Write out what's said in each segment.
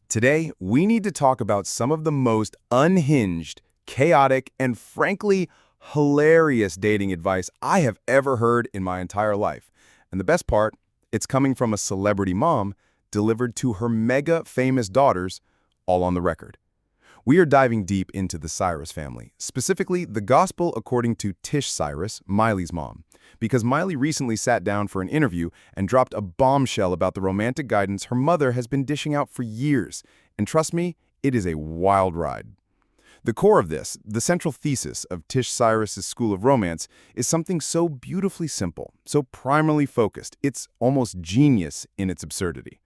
Today, we need to talk about some of the most unhinged, chaotic, and frankly, hilarious dating advice I have ever heard in my entire life. And the best part, it's coming from a celebrity mom delivered to her mega famous daughters, all on the record. We are diving deep into the Cyrus family, specifically the gospel according to Tish Cyrus, Miley's mom, because Miley recently sat down for an interview and dropped a bombshell about the romantic guidance her mother has been dishing out for years. And trust me, it is a wild ride. The core of this, the central thesis of Tish Cyrus's School of Romance, is something so beautifully simple, so primarily focused, it's almost genius in its absurdity.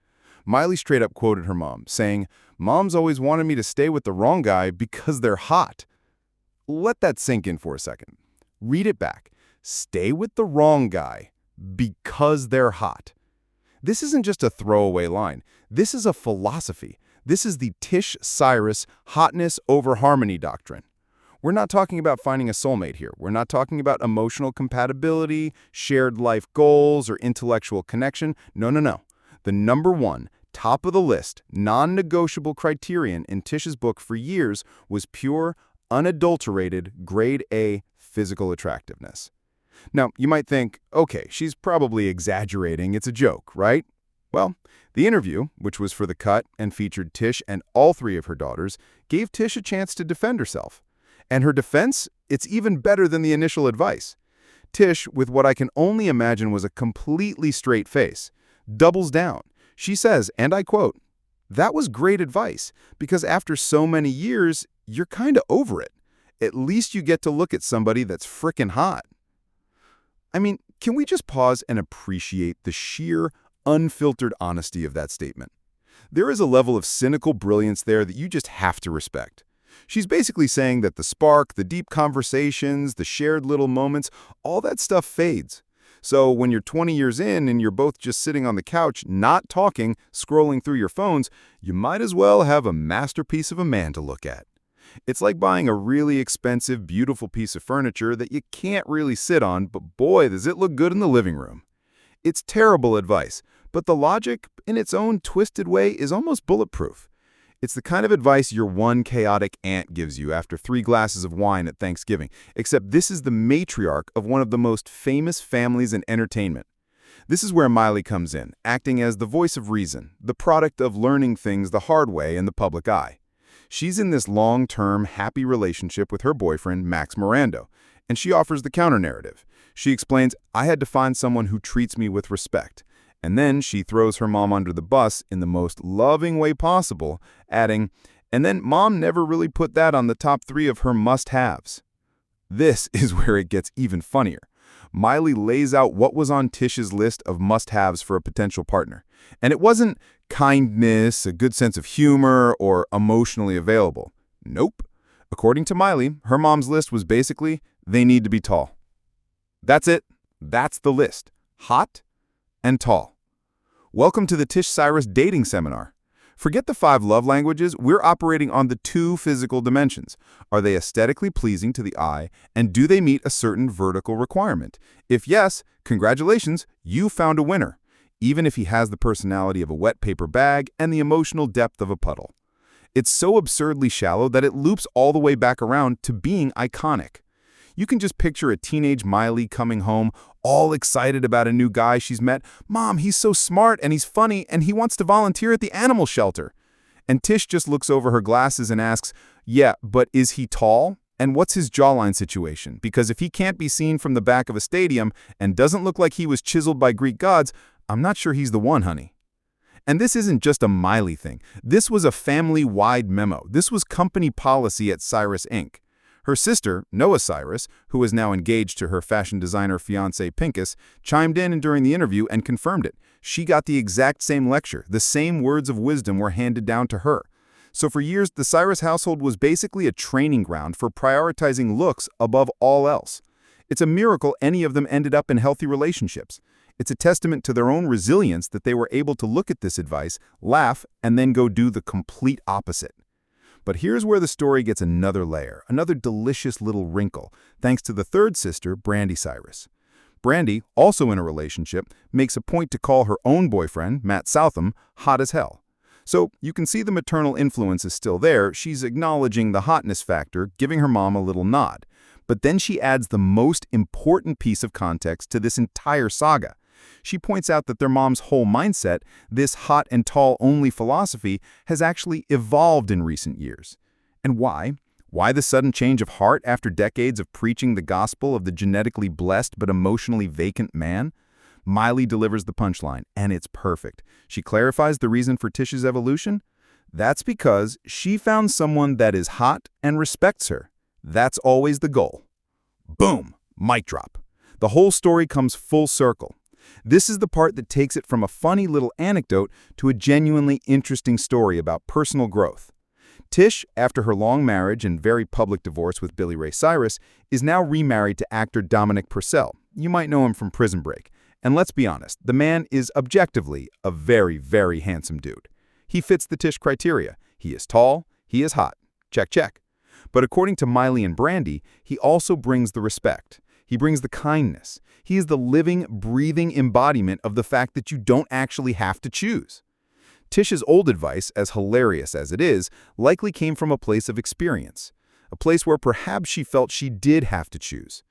Miley straight up quoted her mom, saying, "Moms always wanted me to stay with the wrong guy because they're hot." Let that sink in for a second. Read it back. Stay with the wrong guy because they're hot. This isn't just a throwaway line. This is a philosophy. This is the Tish Cyrus hotness over harmony doctrine. We're not talking about finding a soulmate here. We're not talking about emotional compatibility, shared life goals, or intellectual connection. No, no, no. The number one, top of the list, non-negotiable criterion in Tish's book for years was pure, unadulterated, grade A physical attractiveness. Now, you might think, okay, she's probably exaggerating, it's a joke, right? Well, the interview, which was for The Cut and featured Tish and all three of her daughters, gave Tish a chance to defend herself. And her defense, it's even better than the initial advice. Tish, with what I can only imagine was a completely straight face, doubles down. She says, and I quote, "That was great advice, because after so many years, you're kind of over it. At least you get to look at somebody that's frickin' hot." I mean, can we just pause and appreciate the sheer, unfiltered honesty of that statement? There is a level of cynical brilliance there that you just have to respect. She's basically saying that the spark, the deep conversations, the shared little moments, all that stuff fades. So when you're 20 years in and you're both just sitting on the couch, not talking, scrolling through your phones, you might as well have a masterpiece of a man to look at. It's like buying a really expensive, beautiful piece of furniture that you can't really sit on, but boy, does it look good in the living room. It's terrible advice, but the logic, in its own twisted way, is almost bulletproof. It's the kind of advice your one chaotic aunt gives you after 3 glasses of wine at Thanksgiving, except this is the matriarch of one of the most famous families in entertainment. This is where Miley comes in, acting as the voice of reason, the product of learning things the hard way in the public eye. She's in this long-term, happy relationship with her boyfriend, Max Mirando, and she offers the counter-narrative. She explains, "I had to find someone who treats me with respect." And then she throws her mom under the bus in the most loving way possible, adding, "And then mom never really put that on the top 3 of her must-haves." This is where it gets even funnier. Miley lays out what was on Tish's list of must-haves for a potential partner. And it wasn't kindness, a good sense of humor, or emotionally available. Nope. According to Miley, her mom's list was basically, they need to be tall. That's it. That's the list. Hot and tall. Welcome to the Tish Cyrus dating seminar. Forget the 5 love languages, we're operating on the 2 physical dimensions. Are they aesthetically pleasing to the eye, and do they meet a certain vertical requirement? If yes, congratulations, you found a winner, even if he has the personality of a wet paper bag and the emotional depth of a puddle. It's so absurdly shallow that it loops all the way back around to being iconic. You can just picture a teenage Miley coming home, all excited about a new guy she's met. "Mom, he's so smart and he's funny and he wants to volunteer at the animal shelter." And Tish just looks over her glasses and asks, "Yeah, but is he tall? And what's his jawline situation? Because if he can't be seen from the back of a stadium and doesn't look like he was chiseled by Greek gods, I'm not sure he's the one, honey." And this isn't just a Miley thing. This was a family-wide memo. This was company policy at Cyrus Inc. Her sister, Noah Cyrus, who is now engaged to her fashion designer fiancé Pincus, chimed in during the interview and confirmed it. She got the exact same lecture. The same words of wisdom were handed down to her. So for years, the Cyrus household was basically a training ground for prioritizing looks above all else. It's a miracle any of them ended up in healthy relationships. It's a testament to their own resilience that they were able to look at this advice, laugh, and then go do the complete opposite. But here's where the story gets another layer, another delicious little wrinkle, thanks to the third sister, Brandy Cyrus. Brandy, also in a relationship, makes a point to call her own boyfriend, Matt Southam, hot as hell. So you can see the maternal influence is still there. She's acknowledging the hotness factor, giving her mom a little nod. But then she adds the most important piece of context to this entire saga. She points out that their mom's whole mindset, this hot and tall only philosophy, has actually evolved in recent years. And why? Why the sudden change of heart after decades of preaching the gospel of the genetically blessed but emotionally vacant man? Miley delivers the punchline, and it's perfect. She clarifies the reason for Tish's evolution. That's because she found someone that is hot and respects her. That's always the goal. Boom! Mic drop. The whole story comes full circle. This is the part that takes it from a funny little anecdote to a genuinely interesting story about personal growth. Tish, after her long marriage and very public divorce with Miley Cyrus, is now remarried to actor Dominic Purcell. You might know him from Prison Break. And let's be honest, the man is objectively a very, very handsome dude. He fits the Tish criteria. He is tall, he is hot. Check, check. But according to Miley and Brandy, he also brings the respect. He brings the kindness. He is the living, breathing embodiment of the fact that you don't actually have to choose. Tish's old advice, as hilarious as it is, likely came from a place of experience, a place where perhaps she felt she did have to choose.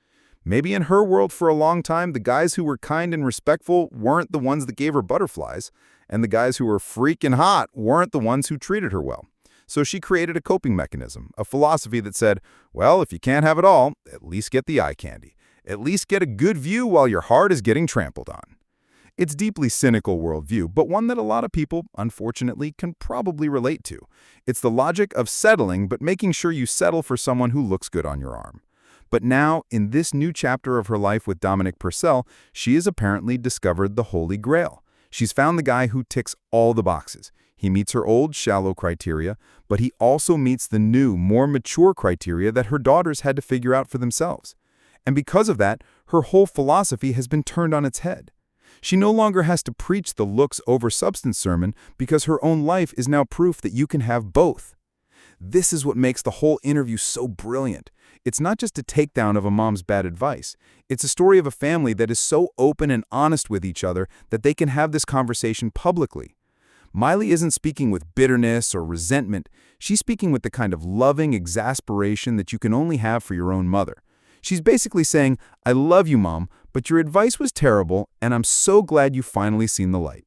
Maybe in her world for a long time, the guys who were kind and respectful weren't the ones that gave her butterflies, and the guys who were freaking hot weren't the ones who treated her well. So she created a coping mechanism, a philosophy that said, well, if you can't have it all, at least get the eye candy. At least get a good view while your heart is getting trampled on. It's a deeply cynical worldview, but one that a lot of people, unfortunately, can probably relate to. It's the logic of settling, but making sure you settle for someone who looks good on your arm. But now, in this new chapter of her life with Dominic Purcell, she has apparently discovered the Holy Grail. She's found the guy who ticks all the boxes. He meets her old, shallow criteria, but he also meets the new, more mature criteria that her daughters had to figure out for themselves. And because of that, her whole philosophy has been turned on its head. She no longer has to preach the looks over substance sermon because her own life is now proof that you can have both. This is what makes the whole interview so brilliant. It's not just a takedown of a mom's bad advice. It's a story of a family that is so open and honest with each other that they can have this conversation publicly. Miley isn't speaking with bitterness or resentment. She's speaking with the kind of loving exasperation that you can only have for your own mother. She's basically saying, I love you, Mom, but your advice was terrible, and I'm so glad you finally seen the light.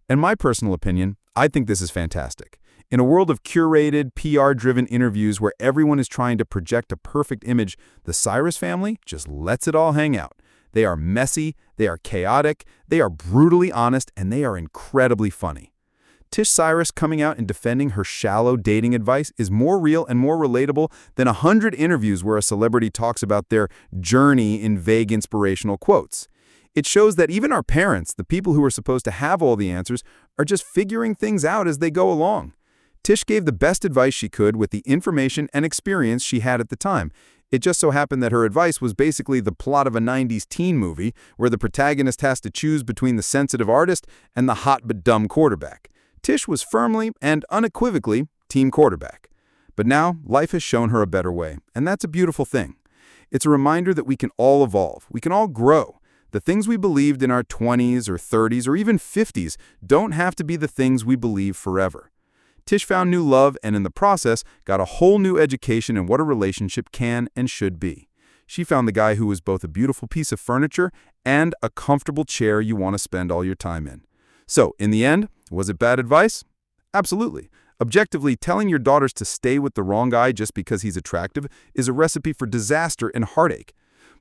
In my personal opinion, I think this is fantastic. In a world of curated, PR-driven interviews where everyone is trying to project a perfect image, the Cyrus family just lets it all hang out. They are messy, they are chaotic, they are brutally honest, and they are incredibly funny. Tish Cyrus coming out and defending her shallow dating advice is more real and more relatable than 100 interviews where a celebrity talks about their journey in vague inspirational quotes. It shows that even our parents, the people who are supposed to have all the answers, are just figuring things out as they go along. Tish gave the best advice she could with the information and experience she had at the time. It just so happened that her advice was basically the plot of a 90s teen movie where the protagonist has to choose between the sensitive artist and the hot but dumb quarterback. Tish was firmly and unequivocally team quarterback. But now, life has shown her a better way, and that's a beautiful thing. It's a reminder that we can all evolve, we can all grow. The things we believed in our 20s or 30s or even 50s don't have to be the things we believe forever. Tish found new love and in the process got a whole new education in what a relationship can and should be. She found the guy who was both a beautiful piece of furniture and a comfortable chair you want to spend all your time in. So, in the end, was it bad advice? Absolutely. Objectively, telling your daughters to stay with the wrong guy just because he's attractive is a recipe for disaster and heartache.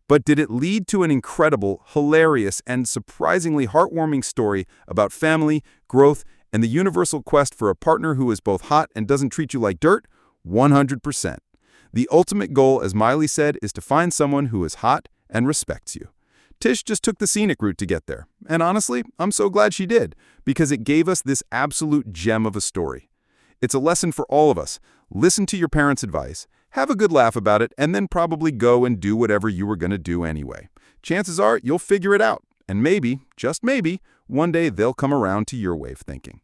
But did it lead to an incredible, hilarious, and surprisingly heartwarming story about family, growth, and the universal quest for a partner who is both hot and doesn't treat you like dirt? 100%. The ultimate goal, as Miley said, is to find someone who is hot and respects you. Tish just took the scenic route to get there. And honestly, I'm so glad she did, because it gave us this absolute gem of a story. It's a lesson for all of us. Listen to your parents' advice, have a good laugh about it, and then probably go and do whatever you were going to do anyway. Chances are you'll figure it out. And maybe, just maybe, one day they'll come around to your way of thinking.